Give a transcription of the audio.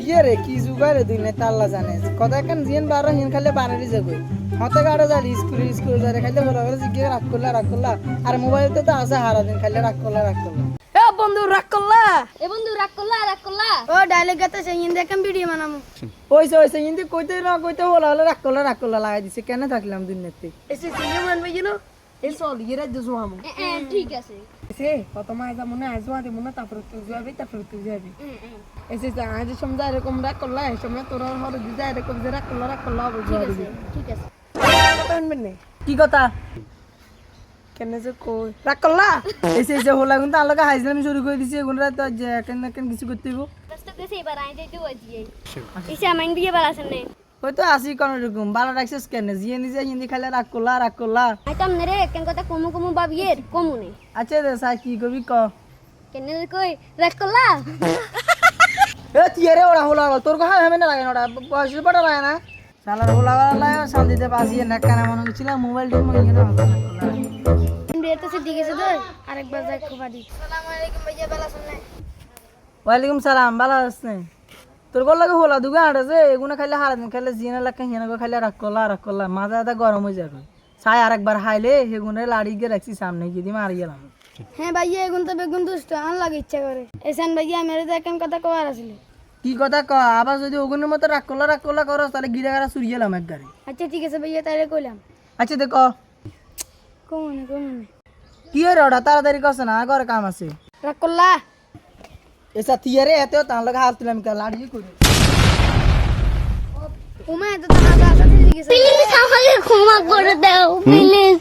ইয়ে রে কি জুগারে দুই না তাল্লা জানে কথা কেন জিন বারো হিন খালে বানারি যাবে হতে গাড়ে যালি স্কুলে যারে খাইলে বড় বড় জিগে রাগ করলা আর মোবাইলতে তো আছে হারা দিন খাইলে রাগ করলা এ বন্ধু রাগ করলা রাগ করলা ও ডায়লগ গাতে সেই ইন দেখেন ভিডিও বানামু ওইসে ইন্দি কইতে না কইতে হলা হলে রাগ করলা লাগাই দিছে কেন থাকলাম দুনিয়াতে এসে সিনিয়র মান ভাইলো এই চল ইয়ে রাজ্য জোয়ামু ঠিক আছে এসে কত মাই যা মনে আজ ওয়া দেব না তারপর তুই যাবি এসে আজ সমঝা এরকম রাগ করলা এই সময় তোর হরে দিদা এরকম যে রাগ করলা বলবি ঠিক আছে কথা শুনবেন না কি কথা কেন যে কই রাগ করলা এসে হলা কিন্তু আলাদা হাইজলামি শুরু করে দিছে এগুলা তো যে কেন কিছু করতে হইব রাস্তা কেসে এবার আই যাইতে হইছি ইসা মাইন দিয়ে বালাছেন নে ওই তো আসি কোন রকম ভালো রাখছিস কেন জিয়ে নিজে হিন্দি খাইলে রাগ করলা আইতাম নে রে কেন কথা কমু ভাবিয়ের কমু নে আচ্ছা দে সাই কি করবি ক কেন কই রাগ করলা এ তিয়ারে ওরা হলা তোর কথা হবে না লাগে না ওরা বয়স বড় লাগে না শালার হলা লাগে শান্তিতে বাসিয়ে না কেন মনে হচ্ছিল মোবাইল টিম মনে না বিয়েতে সে দিকে তো আরেকবার যাই খুবাদি আসসালামু আলাইকুম ভাইয়া বেলা শুনলে ওয়ালাইকুম সালাম ভালো আছেন তোর গল লাগে হলা দুগা আড়ছে এগুনা খাইলে হারা দিন খাইলে জিনা লাগে হিনা খাইলে রাগ করলা মাথা আদা গরম হয়ে যাবে ছাই আরেকবার হাইলে হেগুনে লাড়ি গিয়ে রাখছি সামনে গিয়ে দিয়ে মারি গেলাম হ্যাঁ ভাইয়া এগুন তো বেগুন দুষ্ট আন লাগে ইচ্ছা করে এসান ভাইয়া মেরে দেখেন কথা কবার আছিল কি কথা ক আবার যদি ওগুনের মতো রাগ করলা করস তাহলে গিরা গাড়া চুরি গেলাম এক গাড়ি আচ্ছা ঠিক আছে ভাইয়া তাইলে কইলাম আচ্ছা দেখ কমনে কি রে ওটা তাড়াতাড়ি কস না ঘরে কাম আছে রাগ করলা এসা তিয়ারে এতেও তার লগে হাত তুলাম কা লাড়ি করে উমে তো না আসা দিকে প্লিজ আমাকে ক্ষমা করে দাও প্লিজ